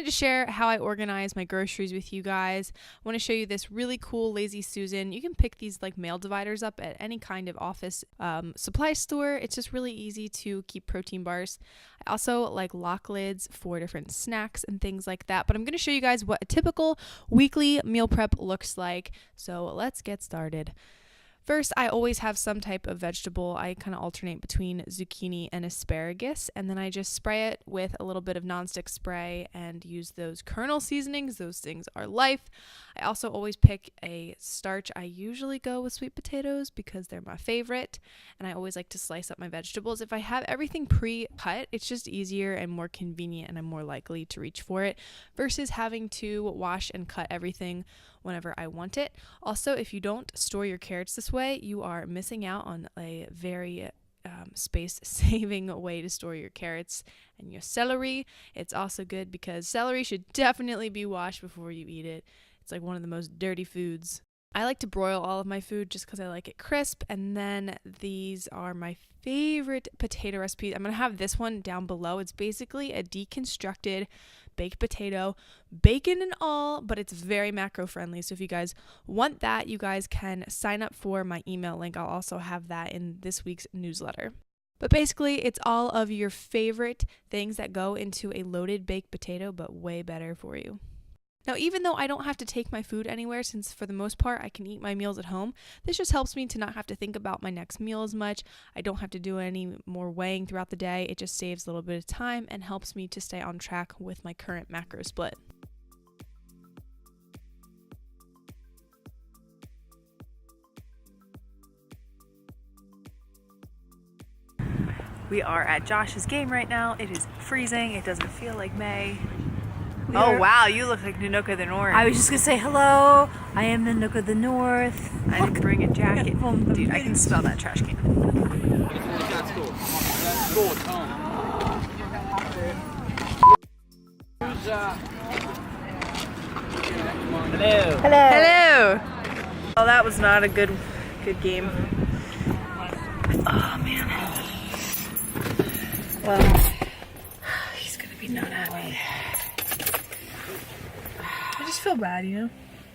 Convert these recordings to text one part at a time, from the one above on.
wanted to share how I organize my groceries with you guys. I want to show you this really cool Lazy Susan. You can pick these like mail dividers up at any kind of office supply store. It's just really easy to keep protein bars. I also like lock lids for different snacks and things like that. But I'm going to show you guys what a typical weekly meal prep looks like. So let's get started. First, I always have some type of vegetable. I kind of alternate between zucchini and asparagus, and then I just spray it with a little bit of nonstick spray and use those kernel seasonings. Those things are life. I also always pick a starch. I usually go with sweet potatoes because they're my favorite, and I always like to slice up my vegetables. If I have everything pre-cut, it's just easier and more convenient, and I'm more likely to reach for it versus having to wash and cut everything whenever I want it. Also, if you don't store your carrots this way, you are missing out on a very space-saving way to store your carrots. And your celery, it's also good because celery should definitely be washed before you eat it. It's like one of the most dirty foods. I like to broil all of my food just because I like it crisp. And then these are my favorite potato recipes. I'm going to have this one down below. It's basically a deconstructed baked potato, bacon and all, but it's very macro friendly. So if you guys want that, you guys can sign up for my email link. I'll also have that in this week's newsletter. But basically, it's all of your favorite things that go into a loaded baked potato, but way better for you. Now, even though I don't have to take my food anywhere, since for the most part I can eat my meals at home, this just helps me to not have to think about my next meal as much. I don't have to do any more weighing throughout the day. It just saves a little bit of time and helps me to stay on track with my current macro split. We are at Josh's game right now. It is freezing. It doesn't feel like May. Oh wow, you look like Nanoka the North. I was just gonna say hello. I am Nanoka the North. I didn't bring a jacket. Dude, I can smell that trash can. Hello. Hello. Oh, that was not a good game. Oh man. Well, he's gonna be not happy. I just feel bad, you know?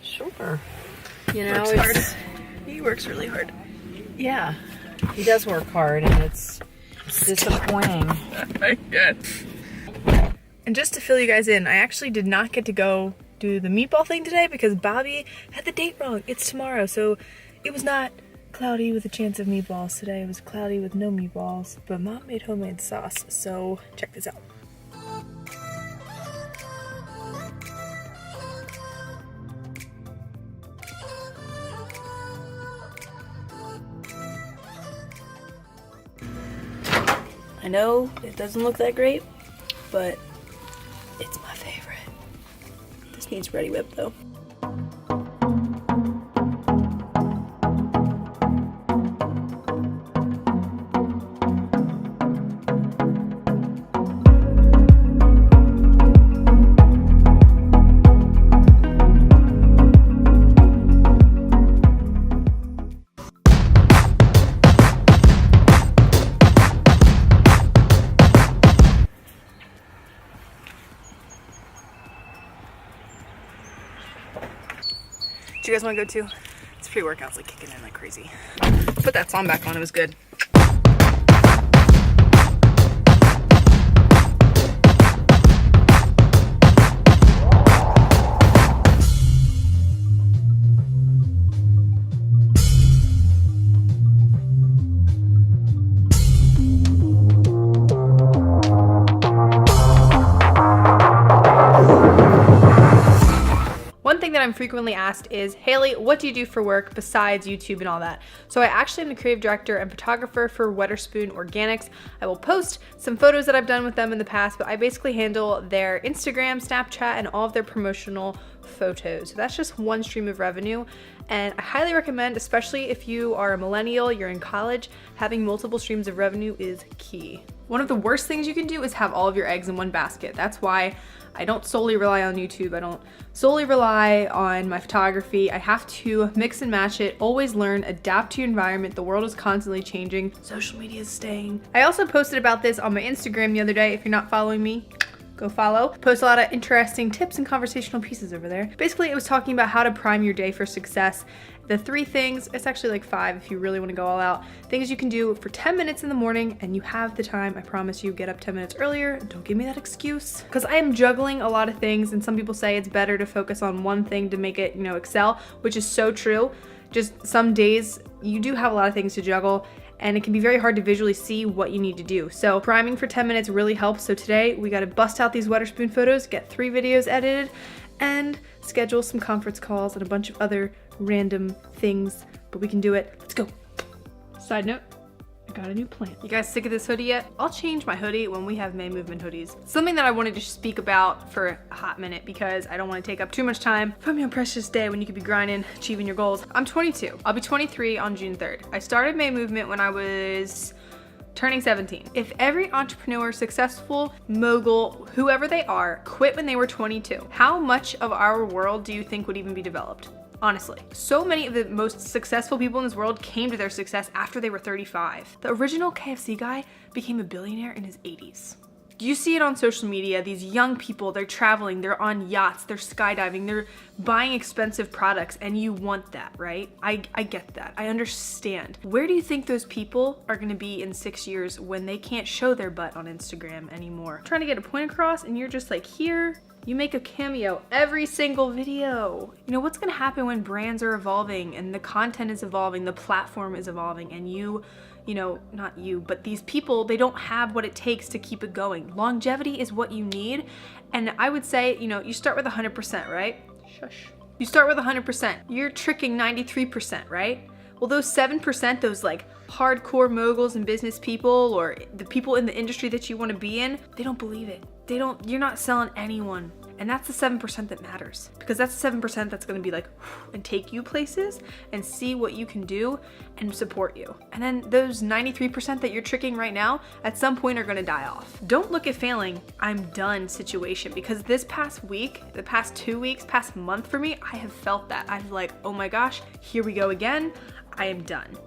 Sure. You He know, works hard. He works really hard. Yeah. He does work hard and it's disappointing. And just to fill you guys in, I actually did not get to go do the meatball thing today because Bobby had the date wrong. It's tomorrow, so it was not cloudy with a chance of meatballs today. It was cloudy with no meatballs, but Mom made homemade sauce, so check this out. I know it doesn't look that great, but it's my favorite. This needs Ready Whip though. Do you guys want to go too? It's pre-workout's like kicking in like crazy. Put that song back on, it was good. That I'm frequently asked is, Haley, what do you do for work besides YouTube and all that? So I actually am the creative director and photographer for Weatherspoon Organics. I will post some photos that I've done with them in the past, but I basically handle their Instagram, Snapchat, and all of their promotional photos. So that's just one stream of revenue. And I highly recommend, especially if you are a millennial, you're in college, having multiple streams of revenue is key. One of the worst things you can do is have all of your eggs in one basket. That's why I don't solely rely on YouTube. I don't solely rely on my photography. I have to mix and match it, always learn, adapt to your environment. The world is constantly changing. Social media is staying. I also posted about this on my Instagram the other day. If you're not following me, Go follow. Post a lot of interesting tips and conversational pieces over there. Basically, it was talking about how to prime your day for success. The 3 things, it's actually like 5 if you really want to go all out, things you can do for 10 minutes in the morning and you have the time. I promise you, get up 10 minutes earlier. Don't give me that excuse. Because I am juggling a lot of things, and some people say it's better to focus on one thing to make it, excel, which is so true. Just some days you do have a lot of things to juggle, and it can be very hard to visually see what you need to do. So priming for 10 minutes really helps. So today we got to bust out these Weatherspoon photos, get 3 videos edited, and schedule some conference calls and a bunch of other random things, but we can do it. Let's go. Side note, I got a new plant. You guys sick of this hoodie yet? I'll change my hoodie when we have May Movement hoodies. Something that I wanted to speak about for a hot minute because I don't want to take up too much time from your precious day when you could be grinding, achieving your goals. I'm 22. I'll be 23 on June 3rd. I started May Movement when I was turning 17. If every entrepreneur, successful, mogul, whoever they are, quit when they were 22, how much of our world do you think would even be developed? Honestly, so many of the most successful people in this world came to their success after they were 35. The original KFC guy became a billionaire in his 80s. You see it on social media, these young people, they're traveling, they're on yachts, they're skydiving, they're buying expensive products, and you want that, right? I get that, I understand. Where do you think those people are gonna be in 6 years when they can't show their butt on Instagram anymore? Trying to get a point across and you're just like here, you make a cameo every single video. What's gonna happen when brands are evolving and the content is evolving, the platform is evolving, and not you, but these people, they don't have what it takes to keep it going. Longevity is what you need. And I would say, you start with 100%, right? Shush. You start with 100%. You're tricking 93%, right? Well, those 7%, those like hardcore moguls and business people, or the people in the industry that you want to be in, they don't believe it. You're not selling anyone. And that's the 7% that matters, because that's the 7% that's going to be like, and take you places and see what you can do and support you. And then those 93% that you're tricking right now, at some point are going to die off. Don't look at failing, I'm done situation, because this past week, the past 2 weeks, past month for me, I have felt that. I'm like, oh my gosh, here we go again. I am done.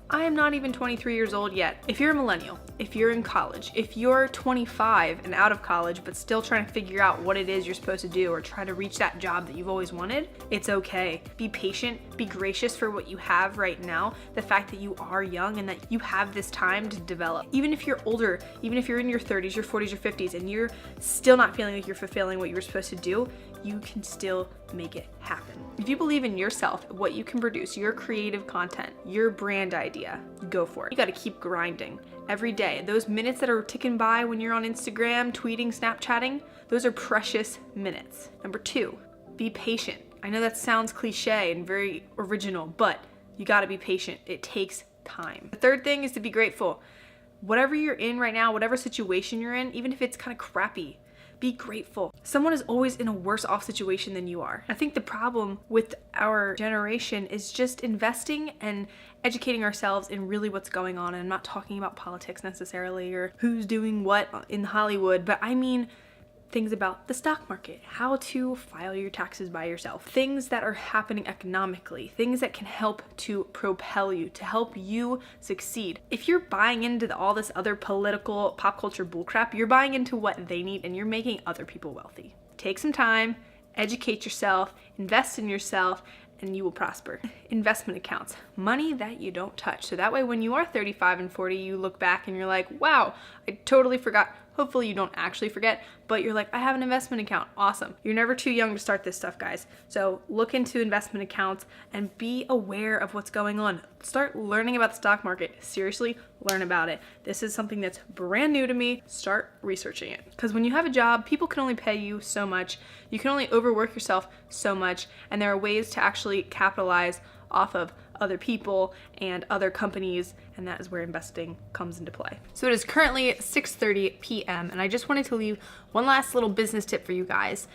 I am not even 23 years old yet. If you're a millennial, if you're in college, if you're 25 and out of college but still trying to figure out what it is you're supposed to do or try to reach that job that you've always wanted, it's okay. Be patient, be gracious for what you have right now, the fact that you are young and that you have this time to develop. Even if you're older, even if you're in your 30s, your 40s, your 50s, and you're still not feeling like you're fulfilling what you were supposed to do, you can still make it happen. If you believe in yourself, what you can produce, your creative content, your brand idea, go for it. You gotta keep grinding every day. Those minutes that are ticking by when you're on Instagram, tweeting, Snapchatting, those are precious minutes. Number 2, be patient. I know that sounds cliche and very original, but you gotta be patient. It takes time. The 3rd thing is to be grateful. Whatever you're in right now, whatever situation you're in, even if it's kind of crappy, be grateful. Someone is always in a worse off situation than you are. I think the problem with our generation is just investing and educating ourselves in really what's going on. And I'm not talking about politics necessarily or who's doing what in Hollywood, but I mean things about the stock market, how to file your taxes by yourself, things that are happening economically, things that can help to propel you, to help you succeed. If you're buying into all this other political pop culture bullcrap, you're buying into what they need and you're making other people wealthy. Take some time, educate yourself, invest in yourself, and you will prosper. Investment accounts, money that you don't touch. So that way when you are 35 and 40, you look back and you're like, wow, I totally forgot. Hopefully you don't actually forget, but you're like, I have an investment account. Awesome. You're never too young to start this stuff, guys. So look into investment accounts and be aware of what's going on. Start learning about the stock market. Seriously, learn about it. This is something that's brand new to me. Start researching it. Because when you have a job, people can only pay you so much. You can only overwork yourself so much. And there are ways to actually capitalize off of other people and other companies, and that is where investing comes into play. So it is currently 6:30 p.m. and I just wanted to leave one last little business tip for you guys.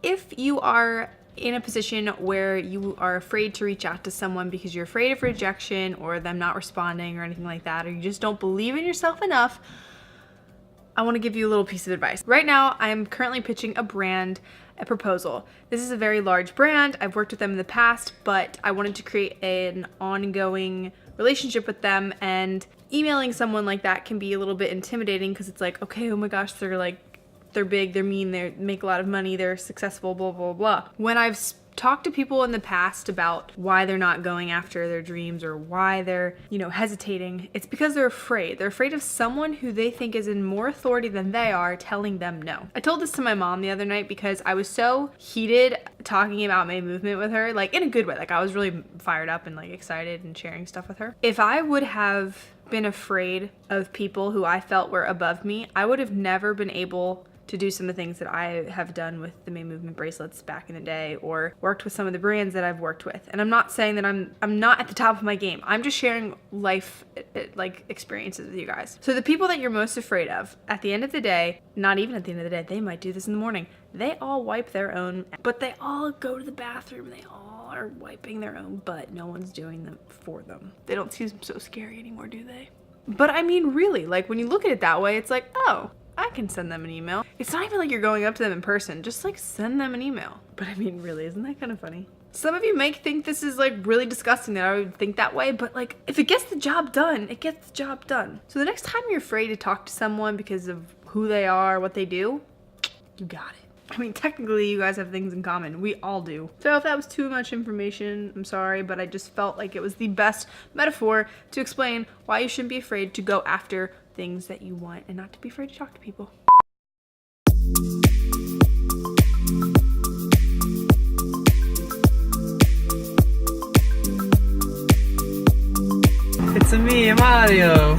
If you are in a position where you are afraid to reach out to someone because you're afraid of rejection or them not responding or anything like that, or you just don't believe in yourself enough, I want to give you a little piece of advice. Right now, I am currently pitching a brand a proposal. This is a very large brand. I've worked with them in the past, but I wanted to create an ongoing relationship with them, and emailing someone like that can be a little bit intimidating because it's like, okay, oh my gosh, they're they're big, they're mean, they make a lot of money, they're successful, blah, blah, blah. When I've talked to people in the past about why they're not going after their dreams or why they're, hesitating, it's because they're afraid. They're afraid of someone who they think is in more authority than they are telling them no. I told this to my mom the other night because I was so heated talking about May Movement with her, like in a good way. Like I was really fired up and like excited and sharing stuff with her. If I would have been afraid of people who I felt were above me, I would have never been able to do some of the things that I have done with the May Movement bracelets back in the day, or worked with some of the brands that I've worked with. And I'm not saying that I'm not at the top of my game. I'm just sharing life like experiences with you guys. So the people that you're most afraid of, at the end of the day, not even at the end of the day, they might do this in the morning. They all wipe their own, but they all go to the bathroom. They all are wiping their own butt. No one's doing them for them. They don't seem so scary anymore, do they? But I mean, really, like when you look at it that way, it's like, oh, I can send them an email. It's not even like you're going up to them in person. Just like send them an email. But I mean, really, isn't that kind of funny? Some of you may think this is like really disgusting that I would think that way, but like if it gets the job done, it gets the job done. So the next time you're afraid to talk to someone because of who they are, what they do, you got it. I mean, technically you guys have things in common. We all do. So if that was too much information, I'm sorry, but I just felt like it was the best metaphor to explain why you shouldn't be afraid to go after things that you want and not to be afraid to talk to people. It's me, Mario.